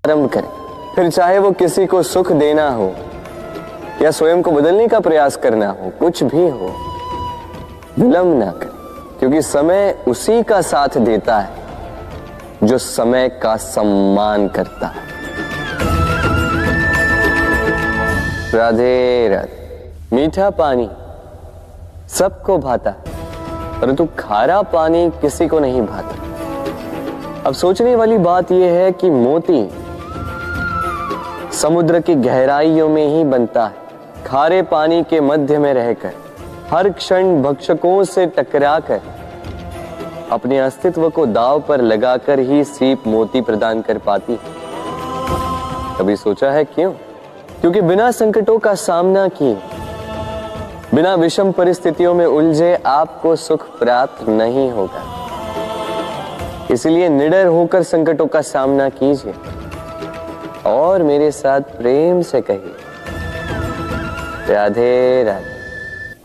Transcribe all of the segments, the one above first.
आरंभ करें, फिर चाहे वो किसी को सुख देना हो या स्वयं को बदलने का प्रयास करना हो, कुछ भी हो, विलंब ना करें, क्योंकि समय उसी का साथ देता है जो समय का सम्मान करता है। राधे राधे। मीठा पानी सबको भाता है, परंतु खारा पानी किसी को नहीं भाता। अब सोचने वाली बात यह है कि मोती समुद्र की गहराइयों में ही बनता है। खारे पानी के मध्य में रहकर, हर क्षण भक्षकों से टकराकर, अपने अस्तित्व को दांव पर लगाकर ही सीप मोती प्रदान कर पाती है। कभी सोचा है क्यों? क्योंकि बिना संकटों का सामना किए, बिना विषम परिस्थितियों में उलझे आपको सुख प्राप्त नहीं होगा। इसलिए निडर होकर संकटों का सामना कीजिए और मेरे साथ प्रेम से कहिए, राधे राधे।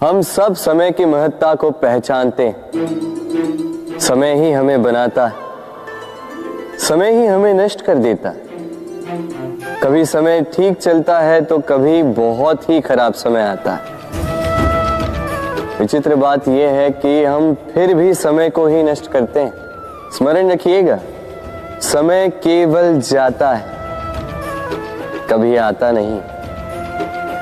हम सब समय की महत्ता को पहचानते हैं। समय ही हमें बनाता है, समय ही हमें नष्ट कर देता है। कभी समय ठीक चलता है तो कभी बहुत ही खराब समय आता है। विचित्र बात यह है कि हम फिर भी समय को ही नष्ट करते हैं। स्मरण रखिएगा, समय केवल जाता है, कभी आता नहीं।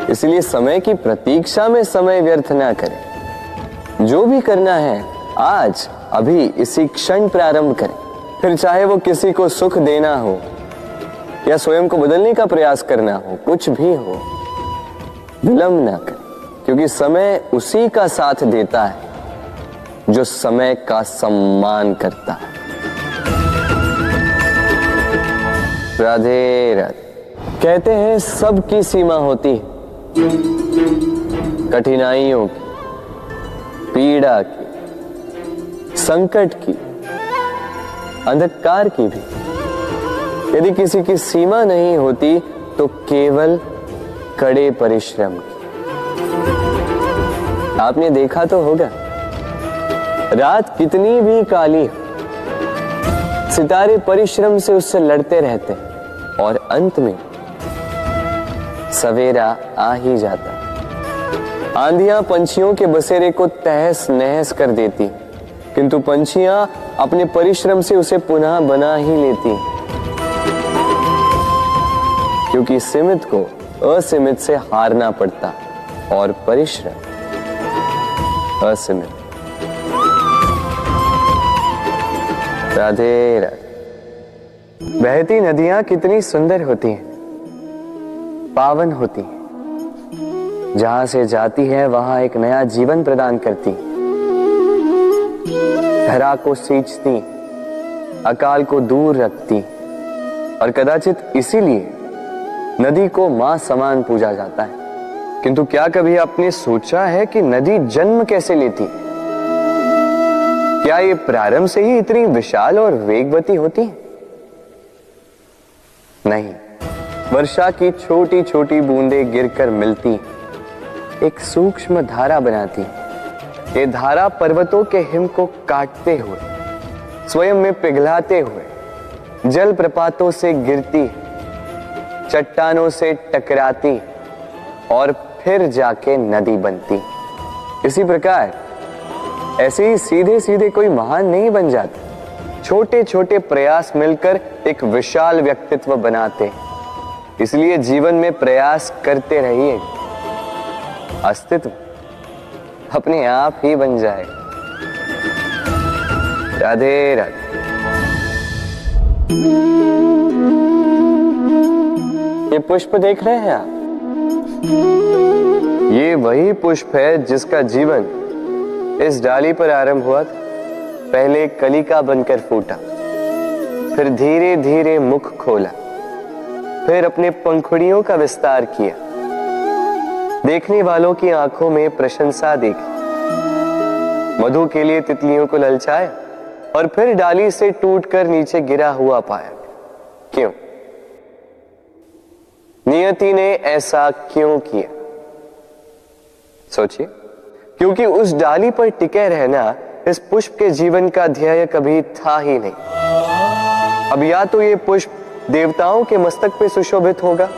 इसलिए समय की प्रतीक्षा में समय व्यर्थ ना करें। जो भी करना है आज, अभी, इसी क्षण प्रारंभ करें, फिर चाहे वो किसी को सुख देना हो या स्वयं को बदलने का प्रयास करना हो, कुछ भी हो, विलंब ना करें, क्योंकि समय उसी का साथ देता है जो समय का सम्मान करता है। राधे राधे। कहते हैं सबकी सीमा होती है, कठिनाइयों की, पीड़ा की, संकट की, अंधकार की भी। यदि किसी की सीमा नहीं होती तो केवल कड़े परिश्रम की। आपने देखा तो होगा, रात कितनी भी काली हो, सितारे परिश्रम से उससे लड़ते रहते हैं और अंत में सवेरा आ ही जाता। आंधियां पंछियों के बसेरे को तहस नहस कर देती, किंतु पंछियां अपने परिश्रम से उसे पुनः बना ही लेती, क्योंकि सीमित को असीमित से हारना पड़ता और परिश्रम असीमित। राधे राधे। बहती नदियां कितनी सुंदर होती हैं, पावन होती हैं। जहां से जाती है वहां एक नया जीवन प्रदान करती, धरा को सींचती, अकाल को दूर रखती, और कदाचित इसीलिए नदी को मां समान पूजा जाता है। किंतु क्या कभी आपने सोचा है कि नदी जन्म कैसे लेती? क्या ये प्रारंभ से ही इतनी विशाल और वेगवती होती है? नहीं, वर्षा की छोटी छोटी बूंदें गिरकर मिलती एक सूक्ष्म धारा बनाती। ये धारा पर्वतों के हिम को काटते हुए, स्वयं में पिघलाते हुए, जल प्रपातों से गिरती, चट्टानों से टकराती और फिर जाके नदी बनती। इसी प्रकार ऐसे ही सीधे सीधे कोई महान नहीं बन जाता। छोटे छोटे प्रयास मिलकर एक विशाल व्यक्तित्व बनाते। इसलिए जीवन में प्रयास करते रहिए, अस्तित्व अपने आप ही बन जाए। राधे राधे। ये पुष्प देख रहे हैं आप? ये वही पुष्प है जिसका जीवन इस डाली पर आरंभ हुआ था। पहले कलिका बनकर फूटा, फिर धीरे धीरे मुख खोला, फिर अपने पंखुड़ियों का विस्तार किया, देखने वालों की आंखों में प्रशंसा देखी, मधु के लिए तितलियों को ललचाया और फिर डाली से टूटकर नीचे गिरा हुआ पाया। क्यों? नियति ने ऐसा क्यों किया? सोचिए। क्योंकि उस डाली पर टिके रहना इस पुष्प के जीवन का ध्येय कभी था ही नहीं। अब या तो ये पुष्प देवताओं के मस्तक पे सुशोभित होगा,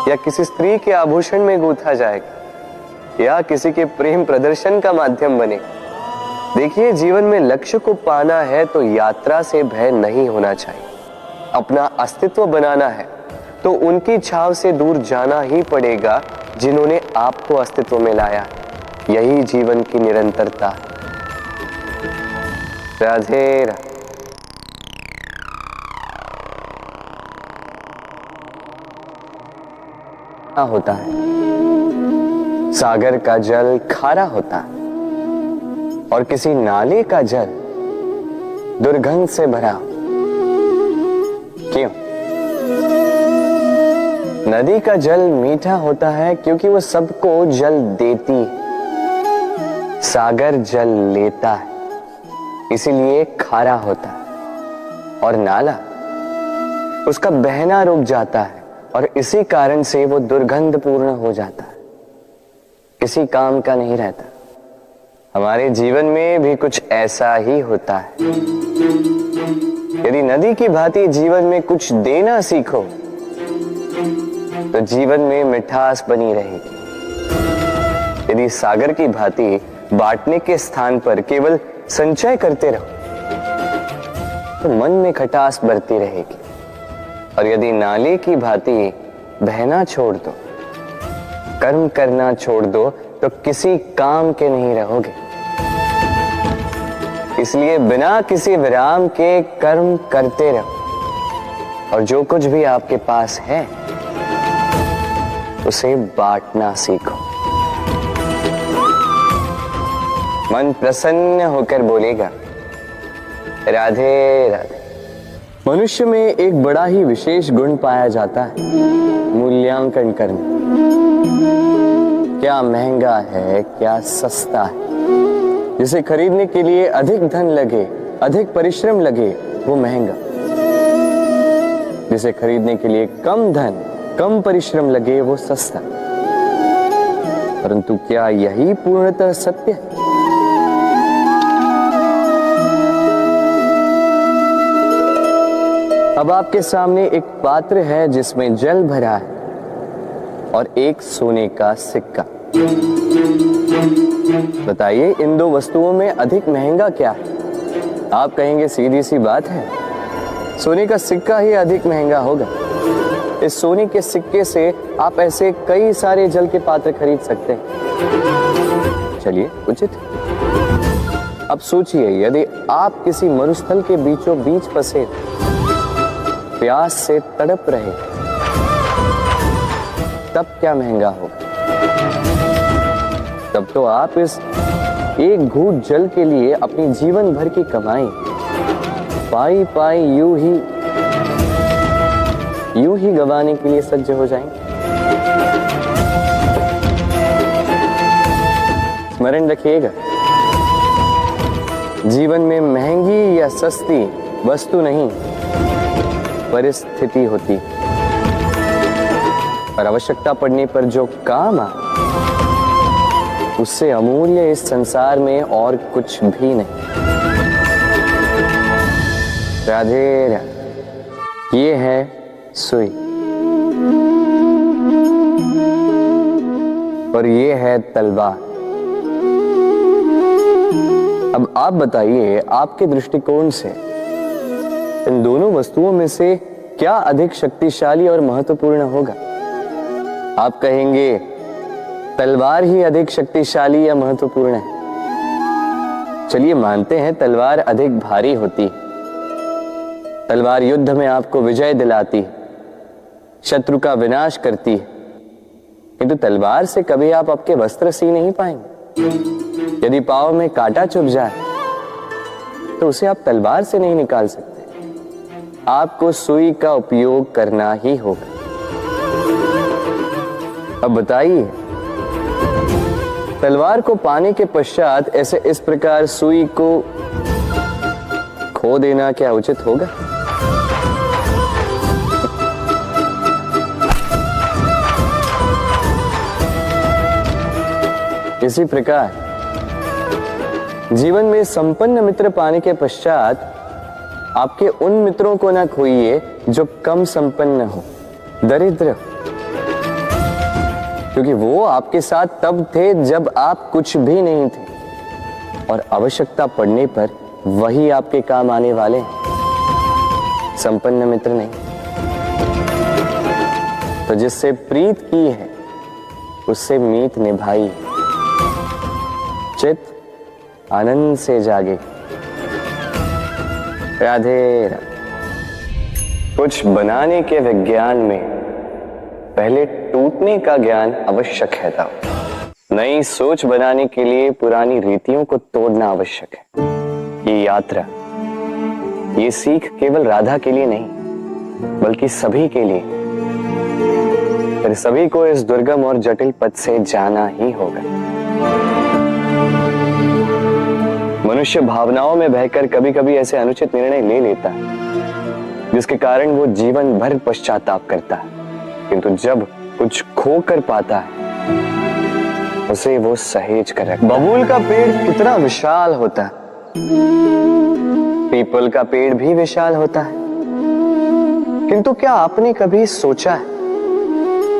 या किसी स्त्री के आभूषण में गूंथा जाएगा, या किसी के प्रेम प्रदर्शन का माध्यम बने। देखिए, जीवन में लक्ष्य को पाना है तो यात्रा से भय नहीं होना चाहिए। अपना अस्तित्व बनाना है तो उनकी छाव से दूर जाना ही पड़ेगा जिन्होंने आपको अस्तित्व में लाया। यही जीवन की निरंतरता है। राधे राधे। होता है, सागर का जल खारा होता है और किसी नाले का जल दुर्गंध से भरा। क्यों? नदी का जल मीठा होता है क्योंकि वो सबको जल देती है। सागर जल लेता है, इसीलिए खारा होता है। और नाला, उसका बहना रुक जाता है और इसी कारण से वो दुर्गंधपूर्ण हो जाता है, किसी काम का नहीं रहता। हमारे जीवन में भी कुछ ऐसा ही होता है। यदि नदी की भांति जीवन में कुछ देना सीखो तो जीवन में मिठास बनी रहेगी। यदि सागर की भांति बांटने के स्थान पर केवल संचय करते रहो तो मन में खटास बढ़ती रहेगी। और यदि नाले की भांति बहना छोड़ दो, कर्म करना छोड़ दो तो किसी काम के नहीं रहोगे। इसलिए बिना किसी विराम के कर्म करते रहो और जो कुछ भी आपके पास है उसे बांटना सीखो। मन प्रसन्न होकर बोलेगा, राधे राधे। मनुष्य में एक बड़ा ही विशेष गुण पाया जाता है, मूल्यांकन करना। क्या महंगा है, क्या सस्ता है। जिसे खरीदने के लिए अधिक धन लगे, अधिक परिश्रम लगे, वो महंगा। जिसे खरीदने के लिए कम धन, कम परिश्रम लगे, वो सस्ता। परंतु क्या यही पूर्णतः सत्य है? अब आपके सामने एक पात्र है जिसमें जल भरा है और एक सोने का सिक्का। बताइए, इन दो वस्तुओं में अधिक महंगा क्या है? आप कहेंगे सीधी सी बात है, सोने का सिक्का ही अधिक महंगा होगा। इस सोने के सिक्के से आप ऐसे कई सारे जल के पात्र खरीद सकते हैं। चलिए, उचित। अब सोचिए, यदि आप किसी मरुस्थल के बीचों बीच फंसे, प्यास से तड़प रहे, तब क्या महंगा होगा? तब तो आप इस एक घूंट जल के लिए अपनी जीवन भर की कमाई पाई पाई यूं ही गंवाने के लिए सज्ज हो जाएंगे। स्मरण रखिएगा, जीवन में महंगी या सस्ती वस्तु नहीं, परिस्थिति होती। और आवश्यकता पड़ने पर जो काम आए, उससे अमूल्य इस संसार में और कुछ भी नहीं। राधे राधे। ये है सुई और ये है तलवार। अब आप बताइए, आपके दृष्टिकोण से इन दोनों वस्तुओं में से क्या अधिक शक्तिशाली और महत्वपूर्ण होगा? आप कहेंगे तलवार ही अधिक शक्तिशाली या महत्वपूर्ण है। चलिए मानते हैं तलवार अधिक भारी होती है। तलवार युद्ध में आपको विजय दिलाती है, शत्रु का विनाश करती है, किंतु तलवार से कभी आप आपके वस्त्र सी नहीं पाएंगे। यदि पांव में कांटा चुभ जाए तो उसे आप तलवार से नहीं निकाल सकते, आपको सुई का उपयोग करना ही होगा। अब बताइए, तलवार को पाने के पश्चात ऐसे इस प्रकार सुई को खो देना क्या उचित होगा? इसी प्रकार जीवन में संपन्न मित्र पाने के पश्चात आपके उन मित्रों को ना खोइए जो कम संपन्न हो, दरिद्र, क्योंकि वो आपके साथ तब थे जब आप कुछ भी नहीं थे, और आवश्यकता पड़ने पर वही आपके काम आने वाले हैं, संपन्न मित्र नहीं। तो जिससे प्रीत की है उससे मीत निभाई, चित आनंद से जागे। राधे राधे। कुछ बनाने के विज्ञान में पहले टूटने का ज्ञान आवश्यक है था। नई सोच बनाने के लिए पुरानी रीतियों को तोड़ना आवश्यक है। ये यात्रा, ये सीख केवल राधा के लिए नहीं बल्कि सभी के लिए। फिर सभी को इस दुर्गम और जटिल पथ से जाना ही होगा। मनुष्य भावनाओं में बहकर कभी कभी ऐसे अनुचित निर्णय ले लेता है जिसके कारण वो जीवन भर पश्चाताप करता है, किंतु जब कुछ खो कर पाता है उसे वो सहेज कर रखता है। बबूल का पेड़ कितना विशाल होता है, पीपल का पेड़ भी विशाल होता है, किंतु क्या आपने कभी सोचा है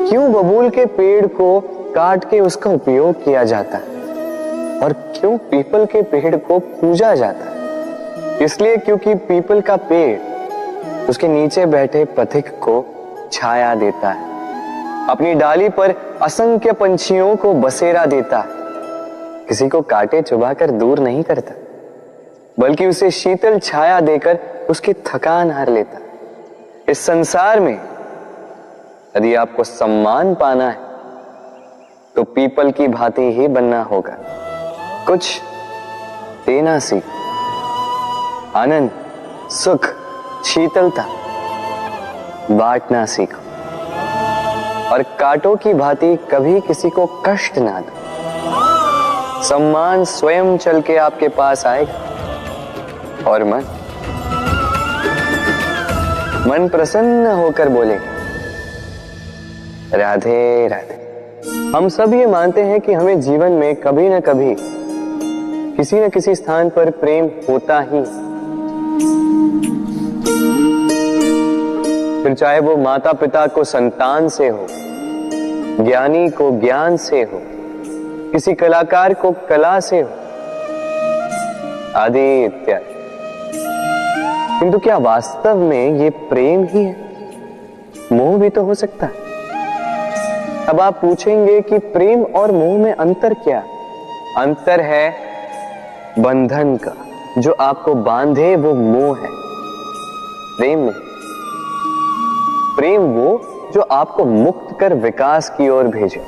क्यों बबूल के पेड़ को काट के उसका उपयोग किया जाता है और क्यों पीपल के पेड़ को पूजा जाता है? इसलिए क्योंकि पीपल का पेड़ उसके नीचे बैठे पथिक को छाया देता है, अपनी डाली पर असंख्य पंछियों को बसेरा देता है, किसी को काटे चुभाकर दूर नहीं करता बल्कि उसे शीतल छाया देकर उसकी थकान हार लेता। इस संसार में यदि आपको सम्मान पाना है तो पीपल की भांति ही बनना होगा। कुछ देना सीख, आनंद, सुख, शीतलता बांटना सीखो और कांटों की भांति कभी किसी को कष्ट ना दो। सम्मान स्वयं चल के आपके पास आएगा और मन प्रसन्न होकर बोलेगा राधे राधे। हम सब ये मानते हैं कि हमें जीवन में कभी न कभी किसी न किसी स्थान पर प्रेम होता ही, फिर चाहे वो माता पिता को संतान से हो, ज्ञानी को ज्ञान से हो, किसी कलाकार को कला से हो, आदि इत्यादि। किंतु क्या वास्तव में ये प्रेम ही है? मोह भी तो हो सकता है। अब आप पूछेंगे कि प्रेम और मोह में अंतर क्या? अंतर है बंधन का, जो आपको बांधे वो मोह है, प्रेम नहीं। प्रेम वो जो आपको मुक्त कर विकास की ओर भेजे।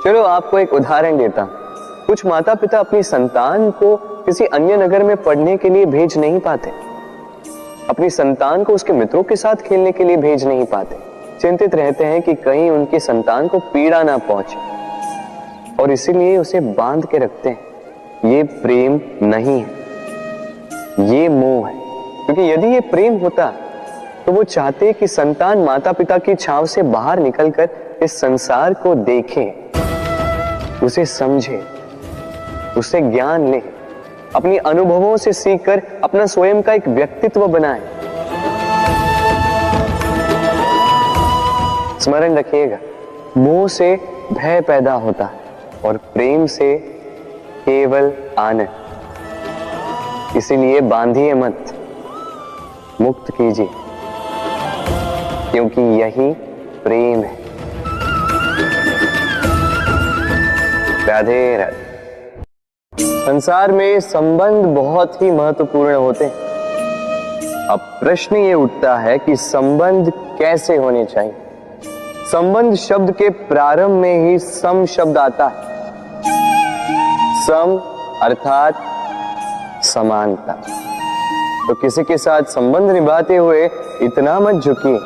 चलो आपको एक उदाहरण देता हूं। कुछ माता पिता अपनी संतान को किसी अन्य नगर में पढ़ने के लिए भेज नहीं पाते, अपनी संतान को उसके मित्रों के साथ खेलने के लिए भेज नहीं पाते, चिंतित रहते हैं कि कहीं उनकी संतान को पीड़ा ना पहुंचे और इसीलिए उसे बांध के रखते हैं। ये प्रेम नहीं है, ये मोह है। क्योंकि यदि ये प्रेम होता तो वो चाहते कि संतान माता पिता की छांव से बाहर निकलकर इस संसार को देखे, उसे समझे, उसे ज्ञान ले, अपनी अनुभवों से सीखकर अपना स्वयं का एक व्यक्तित्व बनाए। स्मरण रखिएगा, मोह से भय पैदा होता है और प्रेम से केवल आनंद। इसीलिए बांधिए मत, मुक्त कीजिए, क्योंकि यही प्रेम है। राधे राधे। संसार में संबंध बहुत ही महत्वपूर्ण होते हैं। अब प्रश्न ये उठता है कि संबंध कैसे होने चाहिए। संबंध शब्द के प्रारंभ में ही सम शब्द आता है। सम अर्थात समानता। तो किसी के साथ संबंध निभाते हुए इतना मत झुकिए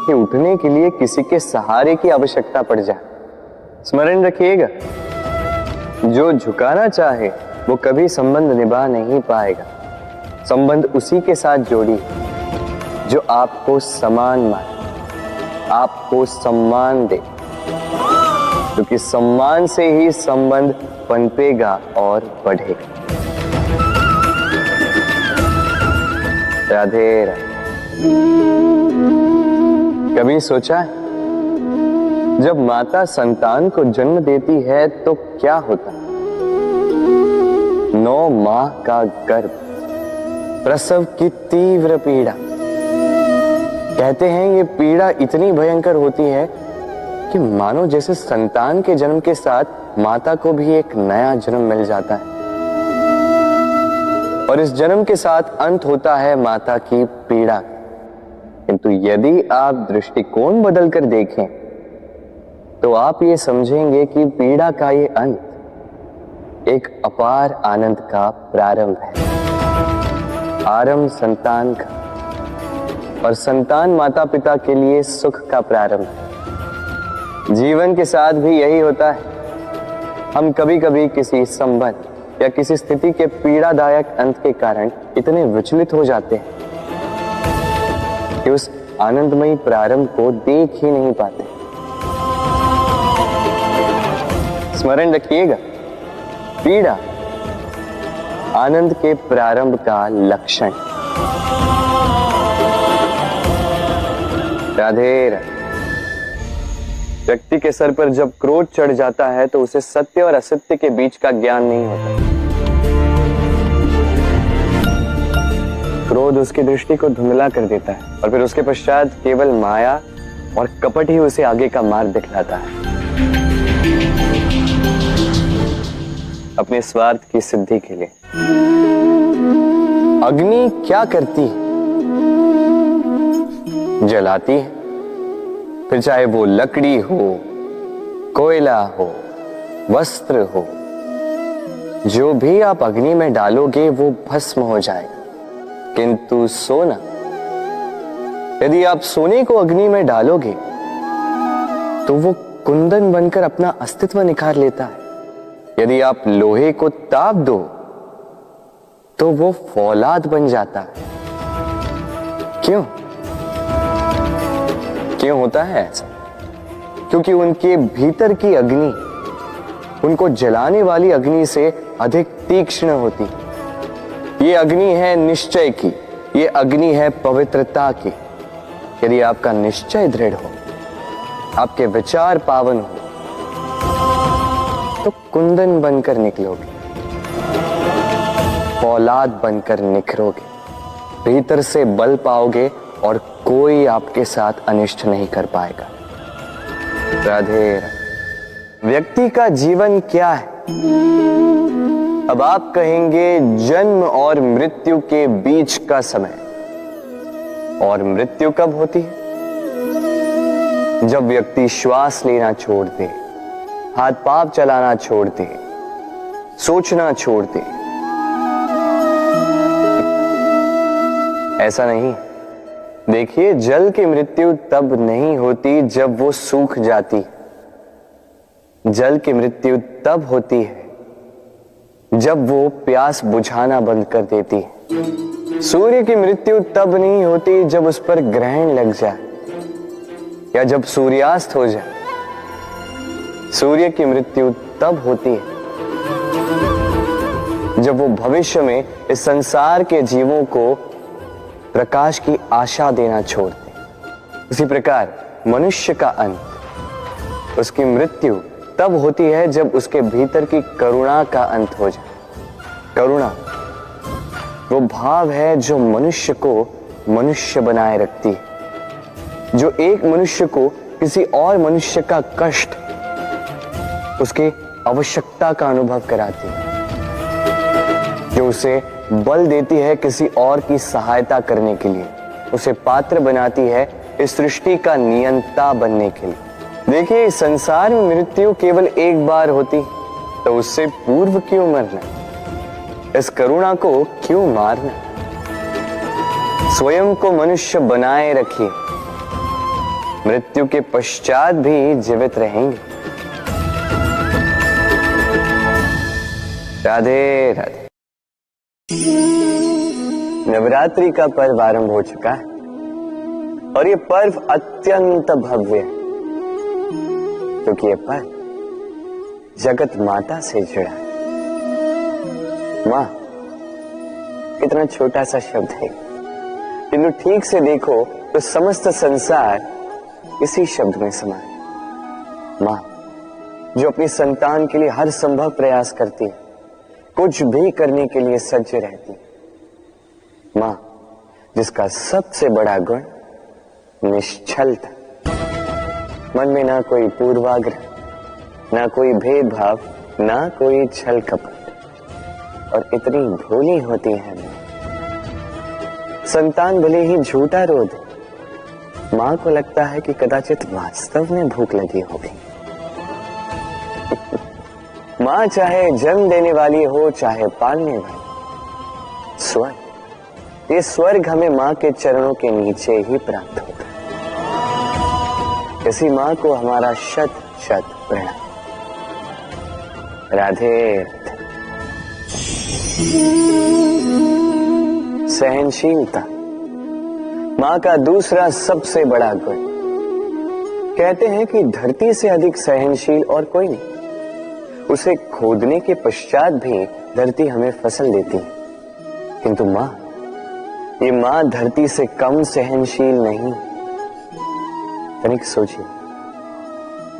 कि उठने के लिए किसी के सहारे की आवश्यकता पड़ जाए। स्मरण रखिएगा, जो झुकाना चाहे वो कभी संबंध निभा नहीं पाएगा। संबंध उसी के साथ जोड़ी जो आपको समान माने, आपको सम्मान दे, क्योंकि सम्मान से ही संबंध पनपेगा और बढ़ेगा। राधे राधे। कभी सोचा है जब माता संतान को जन्म देती है तो क्या होता है? 9 माह का गर्भ, प्रसव की तीव्र पीड़ा। कहते हैं ये पीड़ा इतनी भयंकर होती है कि मानो जैसे संतान के जन्म के साथ माता को भी एक नया जन्म मिल जाता है और इस जन्म के साथ अंत होता है माता की पीड़ा। किंतु यदि आप दृष्टिकोण बदलकर देखें तो आप ये समझेंगे कि पीड़ा का ये अंत एक अपार आनंद का प्रारंभ है। आरंभ संतान का, और संतान माता पिता के लिए सुख का प्रारंभ है। जीवन के साथ भी यही होता है। हम कभी कभी किसी संबंध या किसी स्थिति के पीड़ादायक अंत के कारण इतने विचलित हो जाते हैं कि उस आनंदमयी प्रारंभ को देख ही नहीं पाते। स्मरण रखिएगा, पीड़ा आनंद के प्रारंभ का लक्षण। राधे राधे। व्यक्ति के सर पर जब क्रोध चढ़ जाता है तो उसे सत्य और असत्य के बीच का ज्ञान नहीं होता। क्रोध उसकी दृष्टि को धुंधला कर देता है और फिर उसके पश्चात केवल माया और कपट ही उसे आगे का मार्ग दिखलाता है। अपने स्वार्थ की सिद्धि के लिए अग्नि क्या करती है? जलाती है। फिर चाहे वो लकड़ी हो, कोयला हो, वस्त्र हो, जो भी आप अग्नि में डालोगे वो भस्म हो जाएगा। किंतु सोना, यदि आप सोने को अग्नि में डालोगे तो वो कुंदन बनकर अपना अस्तित्व निखार लेता है। यदि आप लोहे को ताप दो तो वो फौलाद बन जाता है। क्यों होता है ऐसा? क्योंकि उनके भीतर की अग्नि उनको जलाने वाली अग्नि से अधिक तीक्ष्ण होती। ये अग्नि है निश्चय की, ये अग्नि है पवित्रता की। यदि आपका निश्चय दृढ़ हो, आपके विचार पावन हो, तो कुंदन बनकर निकलोगे, फौलाद बनकर निखरोगे, भीतर से बल पाओगे और कोई आपके साथ अनिष्ट नहीं कर पाएगा। राधे राधे। व्यक्ति का जीवन क्या है? अब आप कहेंगे जन्म और मृत्यु के बीच का समय। और मृत्यु कब होती है? जब व्यक्ति श्वास लेना छोड़ दे, हाथ पांव चलाना छोड़ दे, सोचना छोड़ दे। ऐसा नहीं। देखिए, जल की मृत्यु तब नहीं होती जब वो सूख जाती। जल की मृत्यु तब होती है जब वो प्यास बुझाना बंद कर देती है। सूर्य की मृत्यु तब नहीं होती जब उस पर ग्रहण लग जाए या जब सूर्यास्त हो जाए। सूर्य की मृत्यु तब होती है जब वो भविष्य में इस संसार के जीवों को प्रकाश की आशा देना छोड़ दे। उसी प्रकार मनुष्य का अंत, उसकी मृत्यु तब होती है जब उसके भीतर की करुणा का अंत हो जाए। करुणा वो भाव है जो मनुष्य को मनुष्य बनाए रखती है, जो एक मनुष्य को किसी और मनुष्य का कष्ट, उसकी आवश्यकता का अनुभव कराती है, जो उसे बल देती है किसी और की सहायता करने के लिए, उसे पात्र बनाती है इस सृष्टि का नियंता बनने के लिए। देखिए, इस संसार में मृत्यु केवल एक बार होती, तो उससे पूर्व क्यों मरना? इस करुणा को क्यों मारना? स्वयं को मनुष्य बनाए रखिए, मृत्यु के पश्चात भी जीवित रहेंगे। राधे राधे। नवरात्रि का पर्व आरंभ हो चुका है और ये पर्व अत्यंत भव्य है, क्योंकि ये पर्व जगत माता से जुड़ा है। मां, कितना छोटा सा शब्द है, किंतु ठीक से देखो तो समस्त संसार इसी शब्द में समा है, मां, जो अपनी संतान के लिए हर संभव प्रयास करती है, कुछ भी करने के लिए सज्ज रहती है। मां, जिसका सबसे बड़ा गुण निश्चलता, मन में ना कोई पूर्वाग्रह, ना कोई भेदभाव, ना कोई छल कपट, और इतनी भोली होती है मां। संतान भले ही झूठा रो दे, मां को लगता है कि कदाचित वास्तव में भूख लगी होगी। मां चाहे जन्म देने वाली हो, चाहे पालने वाली, स्वर्ग, ये स्वर्ग हमें मां के चरणों के नीचे ही प्राप्त होता है। इसी मां को हमारा शत शत प्रणाम। राधे। सहनशीलता मां का दूसरा सबसे बड़ा गुण। कहते हैं कि धरती से अधिक सहनशील और कोई नहीं। उसे खोदने के पश्चात भी धरती हमें फसल देती है, किंतु मां, ये मां धरती से कम सहनशील नहीं। तनिक सोचिए,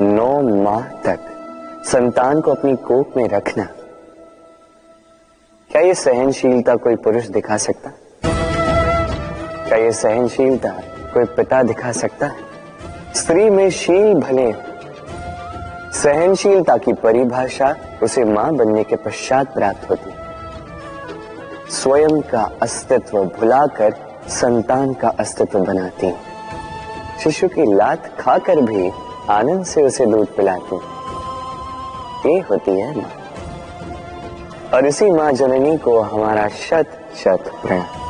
9 माह तक संतान को अपनी कोख में रखना, क्या ये सहनशीलता कोई पुरुष दिखा सकता? क्या ये सहनशीलता कोई पिता दिखा सकता है? स्त्री में शील भले, सहनशीलता की परिभाषा उसे मां बनने के पश्चात प्राप्त होती है। स्वयं का अस्तित्व भुलाकर संतान का अस्तित्व बनाती है। शिशु की लात खाकर भी आनंद से उसे दूध पिलाती है। ये होती है मां, और इसी मां जननी को हमारा शत शत प्रणाम।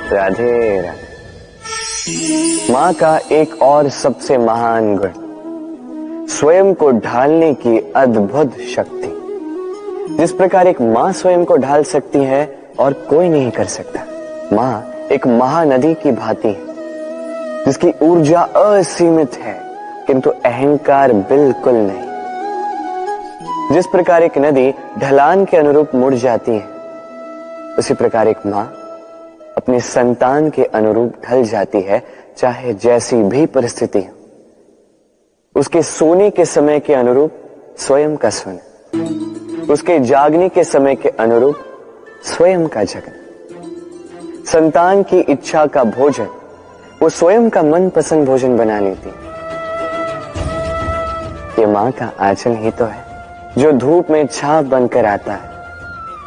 राधे राधे। मां का एक और सबसे महान गुण, स्वयं को ढालने की अद्भुत शक्ति। जिस प्रकार एक मां स्वयं को ढाल सकती है और कोई नहीं कर सकता। मां एक महानदी की भांति है, जिसकी ऊर्जा असीमित है, किंतु अहंकार बिल्कुल नहीं। जिस प्रकार एक नदी ढलान के अनुरूप मुड़ जाती है, उसी प्रकार एक मां अपनी संतान के अनुरूप ढल जाती है, चाहे जैसी भी परिस्थिति हो। उसके सोने के समय के अनुरूप स्वयं का सोना, उसके जागने के समय के अनुरूप स्वयं का जगना, संतान की इच्छा का भोजन वो स्वयं का मनपसंद भोजन बना लेती। ये मां का आंचल ही तो है, जो धूप में छाप बनकर आता है,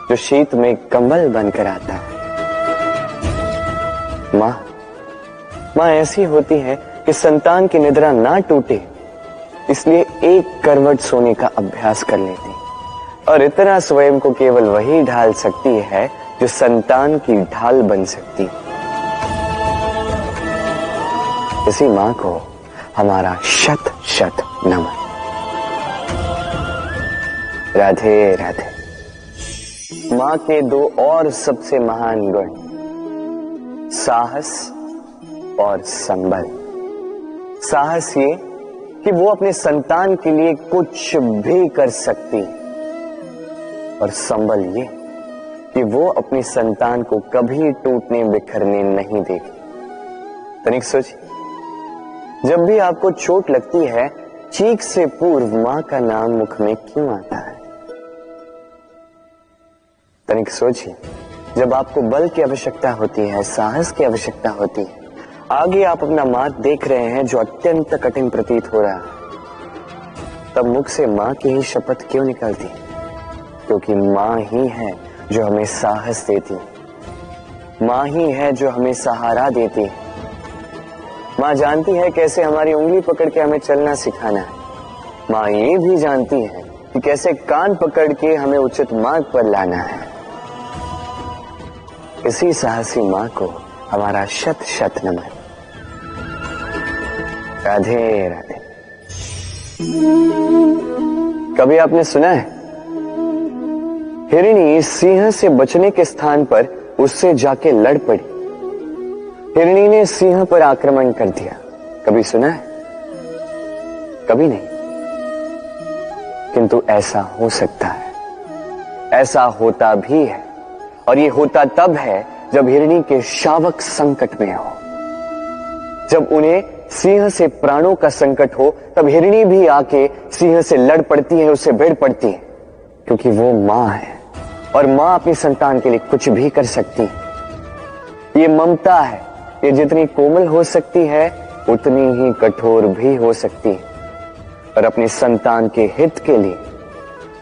जो शीत में कंबल बनकर आता है। मां ऐसी होती है कि संतान की निद्रा ना टूटे, इसलिए एक करवट सोने का अभ्यास कर लेती, और इतना स्वयं को केवल वही ढाल सकती है जो संतान की ढाल बन सकती। इसी मां को हमारा शत शत नमन। राधे राधे। मां के 2 और सबसे महान गुण, साहस और संबल। साहस ये कि वो अपने संतान के लिए कुछ भी कर सकती, और संबल ये कि वो अपनी संतान को कभी टूटने बिखरने नहीं देगी। तनिक सोचिए, जब भी आपको चोट लगती है, चीख से पूर्व मां का नाम मुख में क्यों आता है? तनिक सोचिए, जब आपको बल की आवश्यकता होती है, साहस की आवश्यकता होती है, आगे आप अपना मार्ग देख रहे हैं जो अत्यंत कठिन प्रतीत हो रहा है, तब मुख से मां की ही शपथ क्यों निकलती? क्योंकि मां ही है जो हमें साहस देती है, मां ही है जो हमें सहारा देती है। मां जानती है कैसे हमारी उंगली पकड़ के हमें चलना सिखाना है। मां ये भी जानती है कि कैसे कान पकड़ के हमें उचित मार्ग पर लाना है। इसी साहसी मां को हमारा शत शत नमन। राधे राधे। कभी आपने सुना है, हिरणी सिंह से बचने के स्थान पर उससे जाके लड़ पड़ी। हिरणी ने सिंह पर आक्रमण कर दिया। कभी सुना है? कभी नहीं। किंतु ऐसा हो सकता है, ऐसा होता भी है, और ये होता तब है जब हिरणी के शावक संकट में हो, जब उन्हें सिंह से प्राणों का संकट हो, तब हिरणी भी आके सिंह से लड़ पड़ती है, उससे भिड़ पड़ती है, क्योंकि वो मां है और मां अपनी संतान के लिए कुछ भी कर सकती है। ये ममता है, ये जितनी कोमल हो सकती है उतनी ही कठोर भी हो सकती है, और अपनी संतान के हित के लिए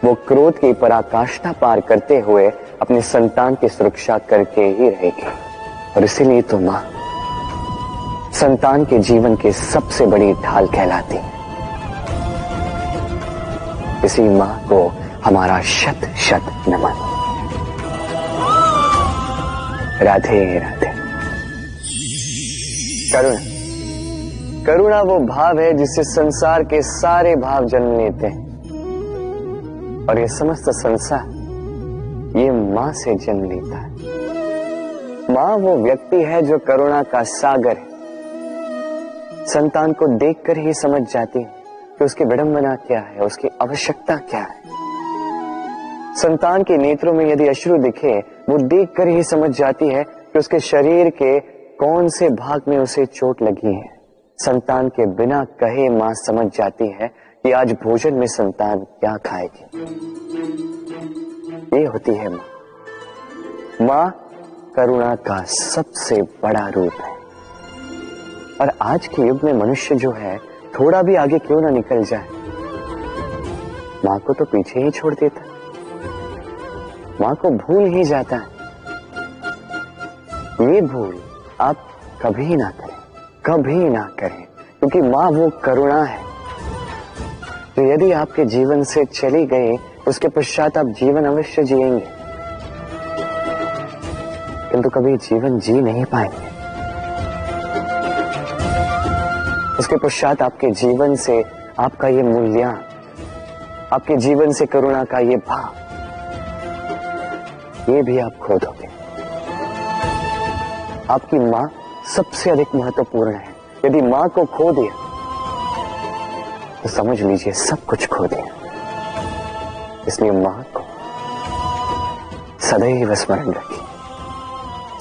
वो क्रोध की पराकाष्ठा पार करते हुए अपनी संतान की सुरक्षा करके ही रहेगी। और इसीलिए तो मां संतान के जीवन की सबसे बड़ी ढाल कहलाती है। इसी मां को हमारा शत शत नमन। राधे राधे। करुणा, करुणा वो भाव है जिससे संसार के सारे भाव जन्म लेते हैं, और ये समस्त संसार ये मां से जन्म लेता है। मां वो व्यक्ति है जो करुणा का सागर है। संतान को देखकर ही समझ जाती है कि उसकी विडंबना क्या है, उसकी आवश्यकता क्या है। संतान के नेत्रों में यदि अश्रु दिखे, वो देखकर ही समझ जाती है कि उसके शरीर के कौन से भाग में उसे चोट लगी है। संतान के बिना कहे मां समझ जाती है कि आज भोजन में संतान क्या खाएगी। ये होती है मां। मां करुणा का सबसे बड़ा रूप है। और आज के युग में मनुष्य जो है थोड़ा भी आगे क्यों ना निकल जाए, मां को तो पीछे ही छोड़ देता, मां को भूल ही जाता है। ये भूल आप कभी ना करें, कभी ना करें, क्योंकि मां वो करुणा है तो यदि आपके जीवन से चली गई उसके पश्चात आप जीवन अवश्य जिएंगे, किंतु कभी जीवन जी नहीं पाएंगे। उसके पश्चात आपके जीवन से आपका ये मूल्यांकन, आपके जीवन से करुणा का ये भाव, ये भी आप खो दोगे। आपकी मां सबसे अधिक महत्वपूर्ण है। यदि मां को खो दिया तो समझ लीजिए सब कुछ खो दिया। इसलिए मां को सदैव स्मरण रखिए,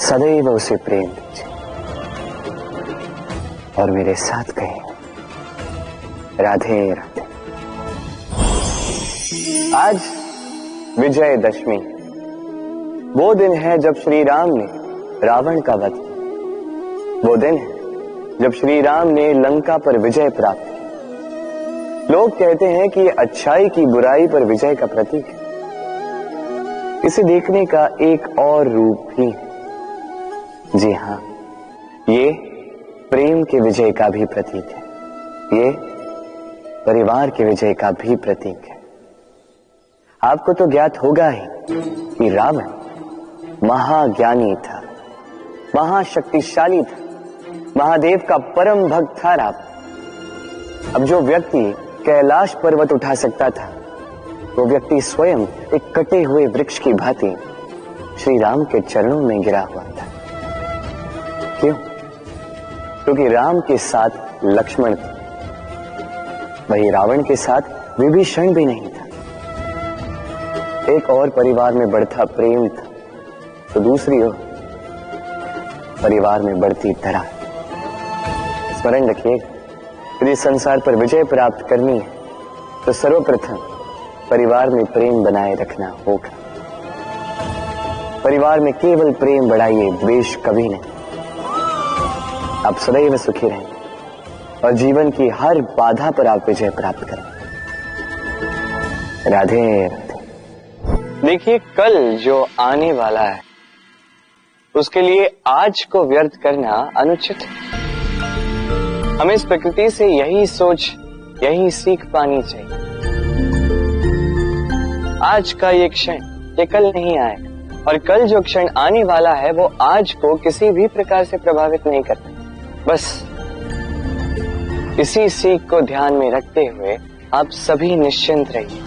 सदैव उसे प्रेम दीजिए, और मेरे साथ कहिए राधे राधे। आज विजयदशमी, वो दिन है जब श्री राम ने रावण का वध किया। वो दिन है जब श्री राम ने लंका पर विजय प्राप्त की। लोग कहते हैं कि ये अच्छाई की बुराई पर विजय का प्रतीक है। इसे देखने का एक और रूप भी है। जी हां, ये प्रेम के विजय का भी प्रतीक है, ये परिवार के विजय का भी प्रतीक है। आपको तो ज्ञात होगा ही कि रावण महाज्ञानी था, महाशक्तिशाली था, महादेव का परम भक्त था रावण। अब जो व्यक्ति कैलाश पर्वत उठा सकता था, वो व्यक्ति स्वयं एक कटे हुए वृक्ष की भांति श्री राम के चरणों में गिरा हुआ था। क्यों? क्योंकि राम के साथ लक्ष्मण थे, वही रावण के साथ विभीषण भी नहीं था। एक और परिवार में बढ़ता प्रेम था, तो दूसरी ओर परिवार में बढ़ती दरार। स्मरण रखिए, यदि संसार पर विजय प्राप्त करनी है तो सर्वप्रथम परिवार में प्रेम बनाए रखना होगा। परिवार में केवल प्रेम बढ़ाइए, द्वेष कभी नहीं। आप सदैव सुखी रहें और जीवन की हर बाधा पर आप विजय प्राप्त करें। राधे राधे। देखिए, कल जो आने वाला है उसके लिए आज को व्यर्थ करना अनुचित है। हमें इस प्रकृति से यही सोच, यही सीख पानी चाहिए। आज का ये क्षण ये कल नहीं आएगा, और कल जो क्षण आने वाला है वो आज को किसी भी प्रकार से प्रभावित नहीं करता। बस इसी सीख को ध्यान में रखते हुए आप सभी निश्चिंत रहिए,